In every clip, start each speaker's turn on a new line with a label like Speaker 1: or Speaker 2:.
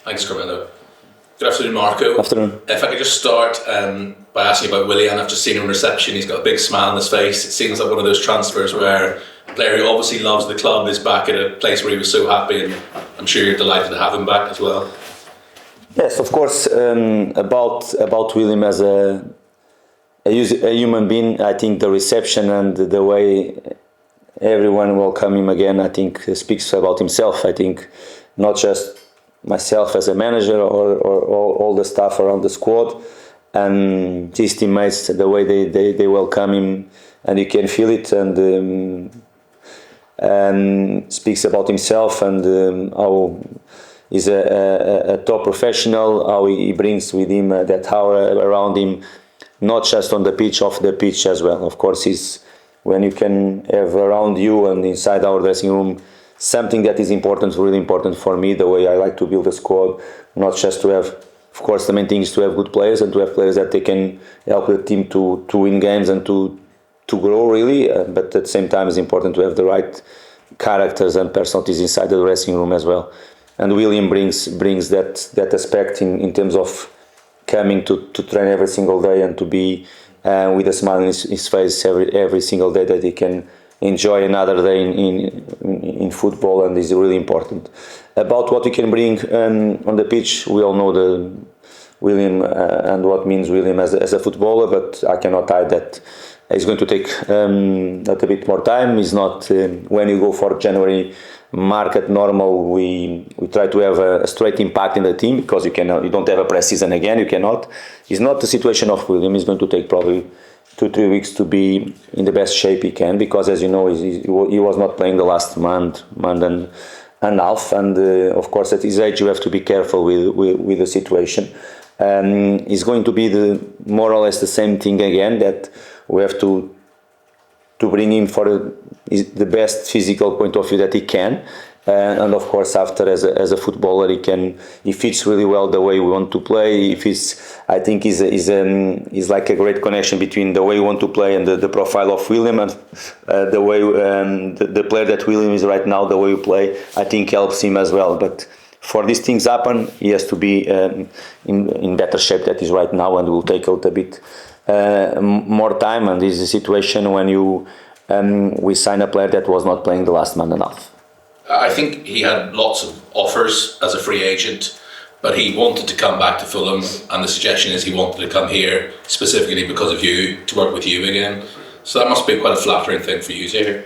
Speaker 1: Thanks, Carmelo. Good afternoon, Marco.
Speaker 2: Afternoon.
Speaker 1: If I could just start by asking about Willian. I've just seen him in reception. He's got a big smile on his face. It seems like one of those transfers where a player who obviously loves the club is back at a place where he was so happy, and I'm sure you're delighted to have him back as well.
Speaker 2: Yes, of course. About William as a human being, I think the reception and the way everyone welcome him again, I think speaks about himself. I think not just myself as a manager or all the staff around the squad, and his teammates, the way they welcome him, and you can feel it, and speaks about himself and how he's a top professional, how he brings with him that aura around him, not just on the pitch, off the pitch as well. Of course, when you can have around you and inside our dressing room something that is important, really important for me, the way I like to build a squad, not just to have, of course, the main thing is to have good players and to have players that they can help the team to win games and to grow really, but at the same time it's important to have the right characters and personalities inside the dressing room as well. And William brings that aspect in terms of coming to train every single day and to be with a smile on his face every single day, that he can enjoy another day in football, and is really important. About what he can bring on the pitch, we all know the William and what means William as a footballer, but I cannot hide that it's going to take a little bit more time. It's not when you go for January market normal, we try to have a straight impact in the team, because you don't have a pre-season again, you cannot. It's not the situation of William. It's going to take probably 2-3 weeks to be in the best shape he can, because as you know he was not playing the last month and half, and of course at his age you have to be careful with the situation. It's going to be more or less the same thing again, that we have to bring him for the best physical point of view that he can, and of course after as a footballer he fits really well the way we want to play. I think is like a great connection between the way we want to play and the profile of William, and the way the player that William is right now, the way we play, I think helps him as well. But for these things happen, he has to be in better shape that is right now, and will take a little bit more time. And this is a situation when we sign a player that was not playing the last month and a half.
Speaker 1: I think he had lots of offers as a free agent, but he wanted to come back to Fulham, and the suggestion is he wanted to come here specifically because of you, to work with you again. So that must be quite a flattering thing for you to hear.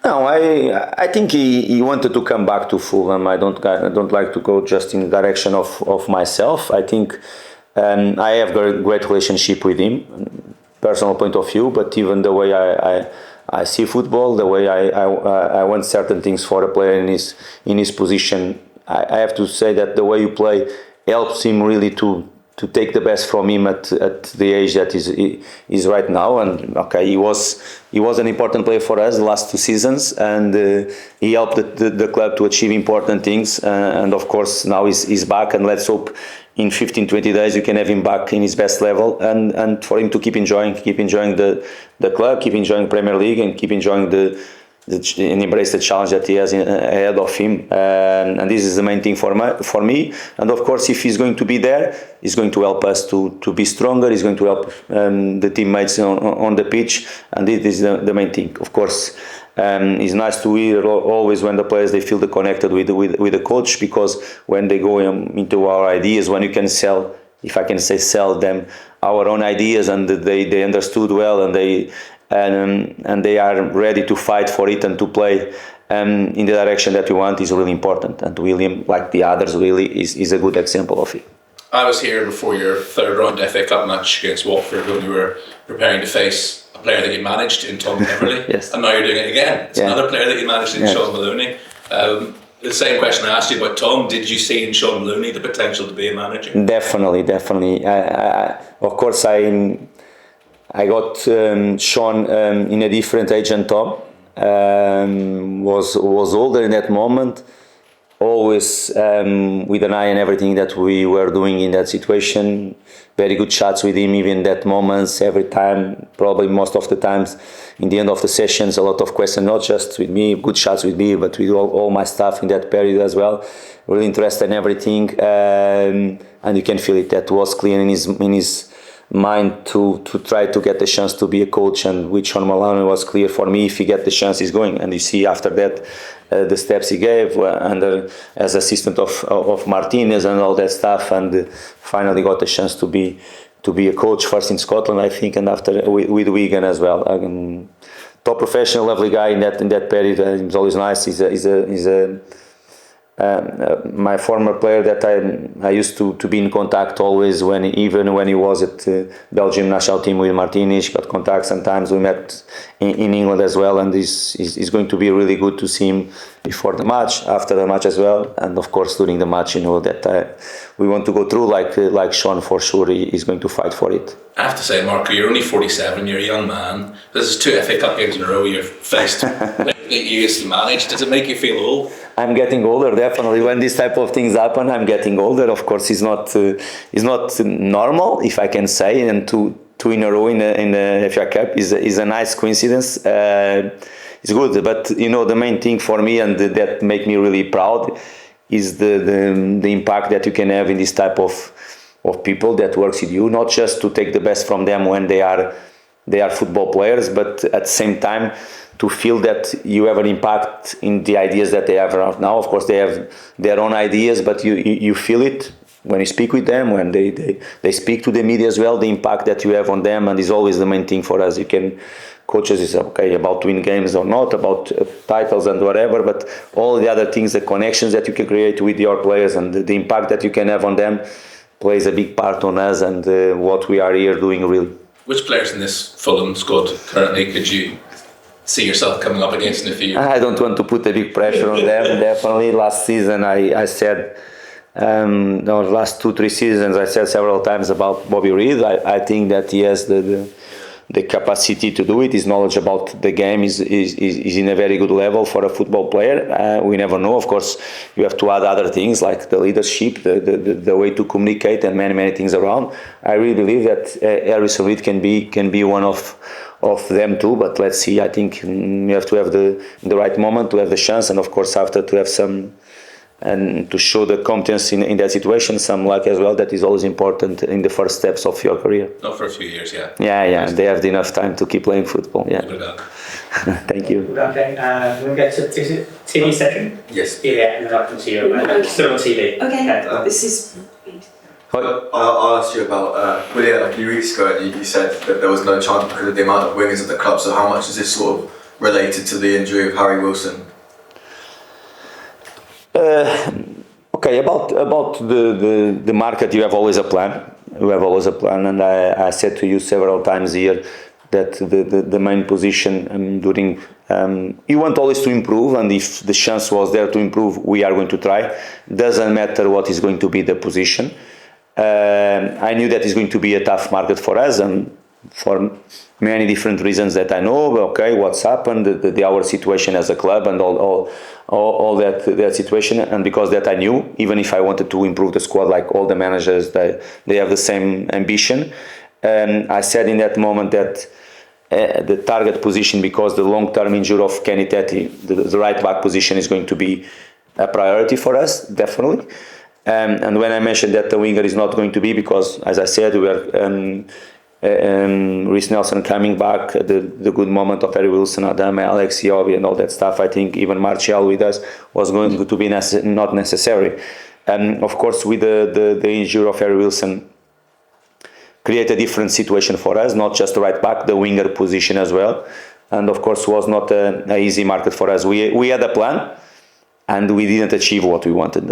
Speaker 2: No, I think he wanted to come back to Fulham. I don't like to go just in the direction of myself. I think I have a great relationship with him, personal point of view, but even the way I see football, the way I want certain things for a player in his position, I have to say that the way you play helps him really to take the best from him at the age that is right now. And okay, he was an important player for us the last 2 seasons, and he helped the club to achieve important things. And of course now he's back, and let's hope in 15-20 days you can have him back in his best level, and for him to keep enjoying the club, keep enjoying Premier League, and keep enjoying and embrace the challenge that he has ahead of him. And this is the main thing for me. And of course, if he's going to be there, he's going to help us to be stronger. He's going to help the teammates on the pitch, and this is the main thing. Of course, it's nice to hear always when the players they feel connected with the coach, because when they go into our ideas, when you can sell, if I can say sell them our own ideas, and they understood well, and they are ready to fight for it and to play in the direction that we want, is really important. And William, like the others, really is a good example of it.
Speaker 1: I was here before your third round FA Cup match against Watford when you were preparing to face a player that you managed in Tom Beverley.
Speaker 2: Yes.
Speaker 1: And now you're doing it again. It's another player that you managed in Shaun Maloney. The same question I asked you about Tom. Did you see in Shaun Maloney the potential to be a manager?
Speaker 2: Definitely. Of course, I got Shaun in a different age than Tom. Was older in that moment. always with an eye on everything that we were doing in that situation. Very good shots with him, even that moments, every time, probably most of the times in the end of the sessions, a lot of questions, not just with me, good shots with me, but with all my staff in that period as well. Really interested in everything, and you can feel it. That was clear in his mind to try to get the chance to be a coach, and with Shaun Maloney was clear for me, if he get the chance, he's going. And you see after that the steps he gave as assistant of Martinez and all that stuff, and finally got the chance to be a coach first in Scotland, I think, and after with Wigan as well. Top professional, lovely guy in that period. He's always nice. He's a my former player that I used to be in contact always, even when he was at Belgium national team with Martinez, got contact sometimes. We met in England as well, and it's going to be really good to see him before the match, after the match as well, and of course during the match. That we want to go through like Shaun, for sure. He's going to fight for it.
Speaker 1: I have to say, Marco, you're only 47. You're a young man. This is 2 FA Cup games in a row you're faced. You used to manage. Does it make you feel old?
Speaker 2: I'm getting older, definitely. When these type of things happen, I'm getting older. Of course, it's not normal, if I can say, and two in a row in the FA Cup is a nice coincidence. It's good, but the main thing for me, and that make me really proud, is the impact that you can have in this type of people that works with you. Not just to take the best from them when they are football players, but at the same time to feel that you have an impact in the ideas that they have right now. Of course, they have their own ideas, but you feel it when you speak with them, when they speak to the media as well, the impact that you have on them, and is always the main thing for us. Coaches is okay about win games or not, about titles and whatever, but all the other things, the connections that you can create with your players and the impact that you can have on them plays a big part on us and what we are here doing, really.
Speaker 1: Which players in this Fulham squad currently could you see yourself coming up against in a few years?
Speaker 2: I don't want to put a big pressure on them. Definitely last season I said, the last 2-3 seasons I said several times about Bobby Reid. I think that he has the capacity to do it. His knowledge about the game is in a very good level for a football player. We never know. Of course, you have to add other things like the leadership, the way to communicate, and many things around. I really believe that Harrison Reid can be one of them too. But let's see. I think you have to have the right moment to have the chance, and of course after to have some. And to show the competence in that situation, some luck as well, that is always important in the first steps of your career.
Speaker 1: Not for a few years, yeah.
Speaker 2: Yeah, they have enough time to keep playing football, yeah. Thank you.
Speaker 3: Okay, we'll get to TV session?
Speaker 1: Yes.
Speaker 3: Yeah, and then I'll come to you. Still on TV.
Speaker 4: Okay, this is...
Speaker 5: I asked you about Willian a few weeks ago, and you said that there was no chance because of the amount of wingers at the club. So how much is this sort of related to the injury of Harry Wilson?
Speaker 2: Okay, about the market, you have always a plan. And I said to you several times here that the main position during you want always to improve, and if the chance was there to improve, we are going to try. Doesn't matter what is going to be the position. I knew that it's going to be a tough market for us, and for many different reasons that I know. Okay, what's happened, our situation as a club, and all that situation, and because that I knew, even if I wanted to improve the squad, like all the managers, they have the same ambition. I said in that moment that the target position, because the long-term injury of Kenny Teti, the right back position is going to be a priority for us, definitely. And when I mentioned that the winger is not going to be, because as I said, we are Reece Nelson coming back, the good moment of Harry Wilson, Adam, Alex, Iobi, and all that stuff. I think even Martial with us was going to be not necessary. Of course, with the injury of Harry Wilson, create a different situation for us, not just the right back, the winger position as well. And of course, was not an easy market for us. We had a plan, and we didn't achieve what we wanted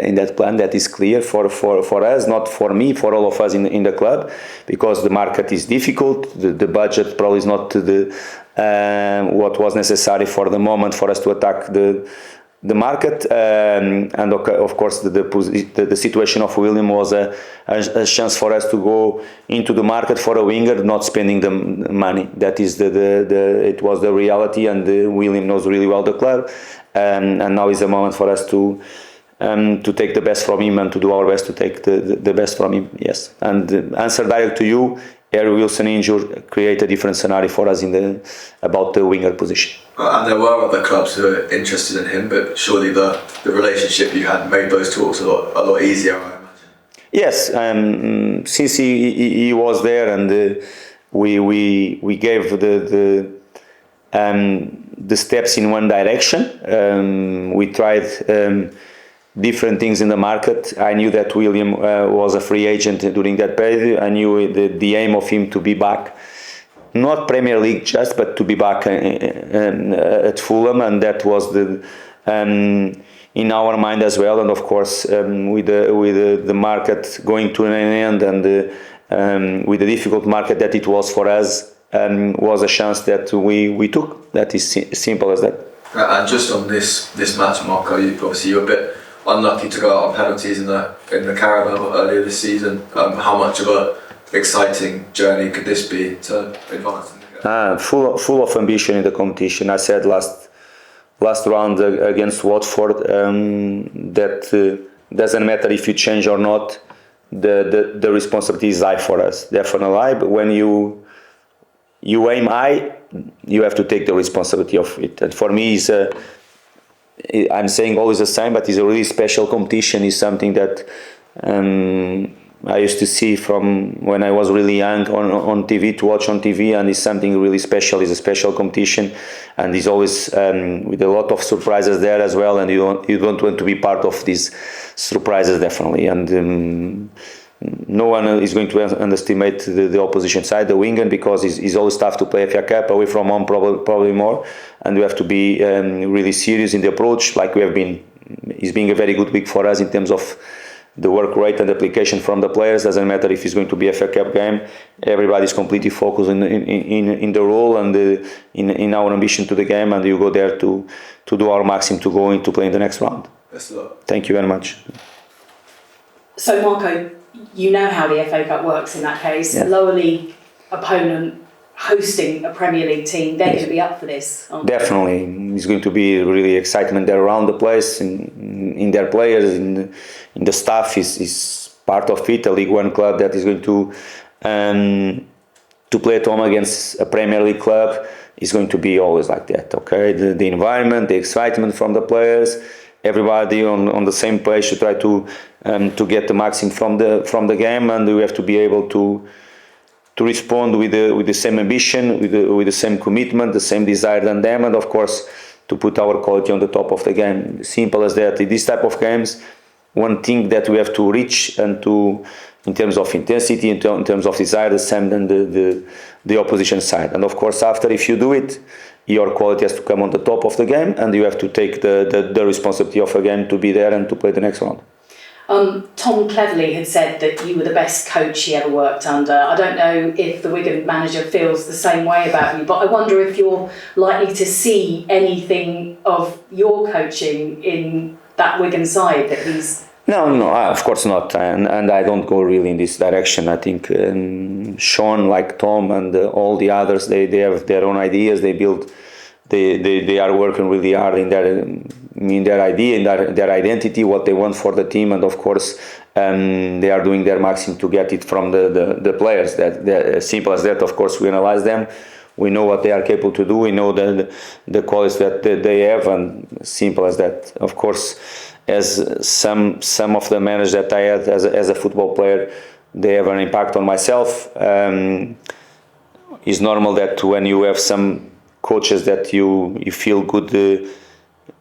Speaker 2: in that plan. That is clear for us, not for me, for all of us in the club, because the market is difficult. The budget probably is not what was necessary for the moment for us to attack the market. And of course, the situation of Willian was a chance for us to go into the market for a winger, not spending the money. That is it was the reality, and Willian knows really well the club. And now is the moment for us to to take the best from him and to do our best to take the best from him. Yes, and answer direct to you. Harry Wilson injury create a different scenario for us about the winger position.
Speaker 5: And there were other clubs who were interested in him, but surely the relationship you had made those talks a lot easier, I imagine.
Speaker 2: Yes, since he was there, and we gave the steps in one direction. We tried different things in the market. I knew that William was a free agent during that period. I knew the aim of him to be back, not Premier League just, but to be back at Fulham, and that was in our mind as well. And of course, with the market going to an end, and with the difficult market that it was for us, was a chance that we took. That is simple as that.
Speaker 5: And just on this match, Marco, you were a bit unlucky to go out on penalties in the Carabao earlier this season. How much of a exciting journey could this be to advance in the game?
Speaker 2: Full of ambition in the competition. I said last round against Watford that doesn't matter if you change or not, the responsibility is high for us, definitely high. But when you aim high, you have to take the responsibility of it. And for me, I'm saying always the same, but it's a really special competition. It's something that I used to see from when I was really young on TV, to watch on TV, and it's something really special. It's a special competition, and it's always with a lot of surprises there as well, and you don't want to be part of these surprises, definitely. And no one is going to underestimate the opposition side, the Wigan, because it's always tough to play FA Cup away from home, probably more, and we have to be really serious in the approach, like we have been. It's been a very good week for us in terms of the work rate and application from the players. Doesn't matter if it's going to be a FA Cup game, everybody's completely focused in the role and in our ambition to the game, and you go there to do our maximum to go into play in the next round. Thank you very much.
Speaker 4: So Marco, you know how the FA Cup works in that case.
Speaker 2: Yeah.
Speaker 4: Lower league opponent hosting a Premier League team, they're going to be up for this, aren't they?
Speaker 2: Definitely, it's going to be really excitement there around the place, in their players, in the staff. Is part of it. A League One club that is going to play at home against a Premier League club is going to be always like that. Okay, the environment, the excitement from the players, everybody on the same page to try to get the maximum from the game, and we have to be able to respond with the same ambition, with the same commitment, the same desire than them, and of course to put our quality on the top of the game. Simple as that. In these type of games, one thing that we have to reach and to, in terms of intensity, in terms of desire, the same than the opposition side. And of course, after, if you do it, your quality has to come on the top of the game, and you have to take the responsibility of a game to be there and to play the next round.
Speaker 4: Tom Cleverley had said that you were the best coach he ever worked under. I don't know if the Wigan manager feels the same way about you, but I wonder if you're likely to see anything of your coaching in that Wigan side that he's...
Speaker 2: No, of course not, and I don't go really in this direction. I think Shaun, like Tom, and all the others, they have their own ideas. They build, they are working really hard in their idea, in their identity, what they want for the team, and of course they are doing their maximum to get it from the players. That simple as that. Of course, we analyze them. We know what they are capable to do. We know the qualities that they have, and simple as that. Of course, as some of the managers that I had as a football player, they have an impact on myself. It's normal that when you have some coaches that you feel good,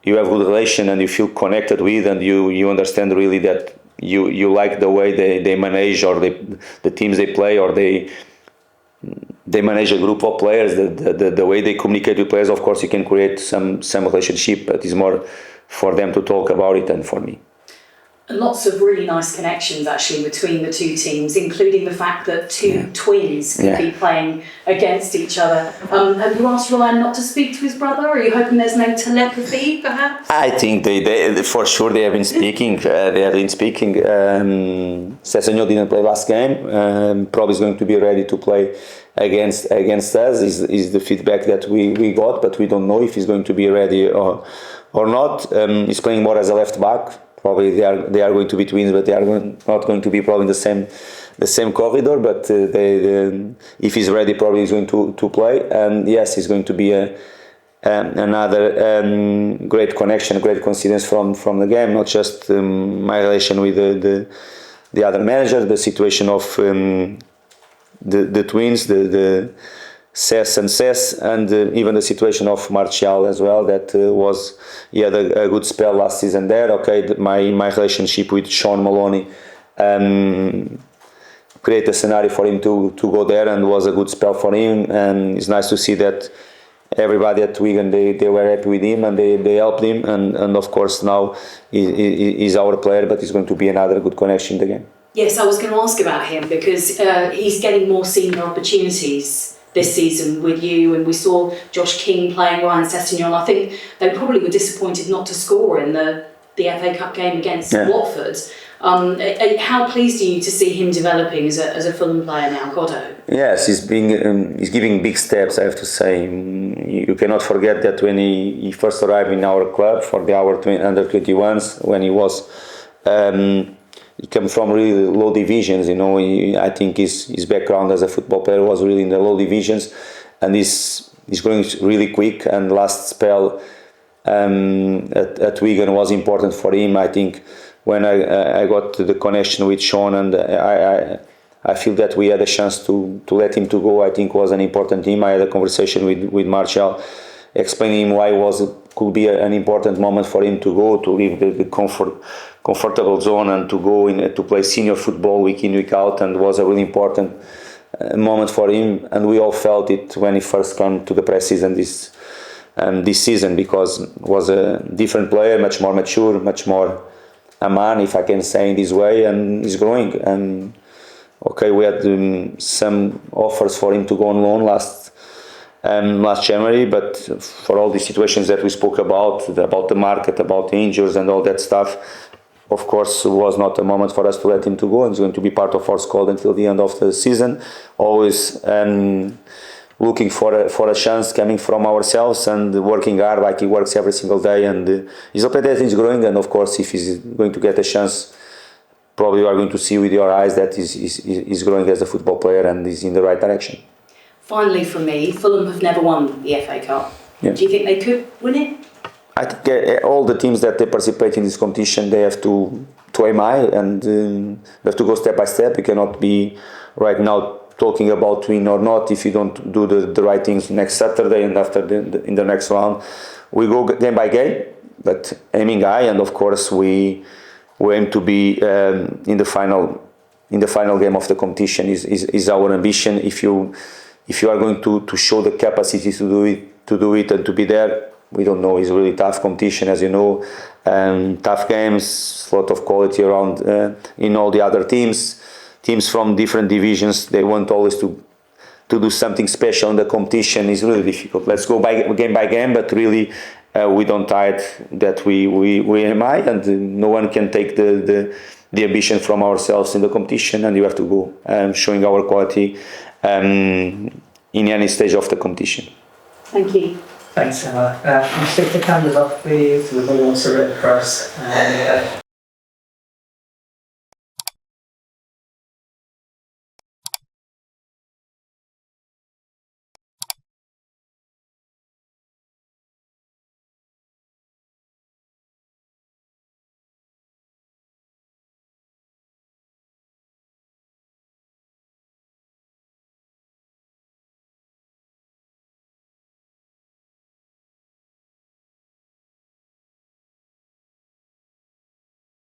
Speaker 2: you have good relation and you feel connected with, and you understand really that you like the way they manage, or the teams they play, or they manage a group of players, the way they communicate with players. Of course, you can create some relationship, but it's more for them to talk about it than for me.
Speaker 4: And lots of really nice connections actually between the two teams, including the fact that two twins could be playing against each other. Have you asked Willian not to speak to his brother? Are you hoping there's no telepathy, perhaps?
Speaker 2: I think they for sure they have been speaking. Sessegnon didn't play last game. Probably is going to be ready to play against us. Is the feedback that we got, but we don't know if he's going to be ready or not. He's playing more as a left back. probably they are going to be twins, but they are not going to be probably in the same corridor. But if he's ready, probably he's going to play. And yes, he's going to be another great connection, great coincidence from the game. Not just my relation with the other managers, the situation of the twins, the Sess and Sess, and even the situation of Martial as well. That he had a good spell last season there. Okay, my relationship with Shaun Maloney create a scenario for him to go there, and was a good spell for him. And it's nice to see that everybody at Wigan they were happy with him, and they helped him. And of course now he's our player, but he's going to be another good connection in the game.
Speaker 4: Yes, I was going to ask about him because he's getting more senior opportunities this season with you, and we saw Josh King playing Ryan Sessegnon. I think they probably were disappointed not to score in the FA Cup game against Watford. How pleased are you to see him developing as a Fulham player now, Godo?
Speaker 2: Yes, he's giving big steps, I have to say. You cannot forget that when he first arrived in our club for our under-21s, when he was he came from really low divisions, I think his background as a football player was really in the low divisions, and he's growing really quick. And last spell at Wigan was important for him. I think when I got the connection with Shaun, and I feel that we had a chance to let him to go, I think was an important thing. I had a conversation with Martial, explaining why could be an important moment for him to go, to leave the comfortable zone and to go in to play senior football week in, week out, and was a really important moment for him. And we all felt it when he first came to the pre-season this season, because he was a different player, much more mature, much more a man, if I can say in this way, and he's growing. And okay, we had some offers for him to go on loan last January, but for all the situations that we spoke about the market, about the injuries and all that stuff, of course, it was not a moment for us to let him to go, and he's going to be part of our squad until the end of the season. Always looking for a chance coming from ourselves and working hard like he works every single day. And he's a player that is growing, and of course, if he's going to get a chance, probably you are going to see with your eyes that he's growing as a football player and is in the right direction. Finally,
Speaker 4: for me, Fulham have never won the FA Cup. Yeah. Do you think they could win it?
Speaker 2: I think all the teams that they participate in this competition, they have to aim high, and they have to go step by step. You cannot be right now talking about win or not if you don't do the right things next Saturday and after in the next round. We go game by game, but aiming high, and of course we aim to be in the final game of the competition is our ambition. If you are going to show the capacity to do it and to be there, we don't know. It's a really tough competition, as you know, tough games, a lot of quality around in all the other teams from different divisions. They want always to do something special in the competition. Is really difficult. Let's go game by game, but really we don't hide that we aim high, and no one can take the ambition from ourselves in the competition, and you have to go showing our quality in any stage of the competition.
Speaker 4: Thank you.
Speaker 3: Thanks, Emma. Can you stick the cameras off, please? We've all also written for us.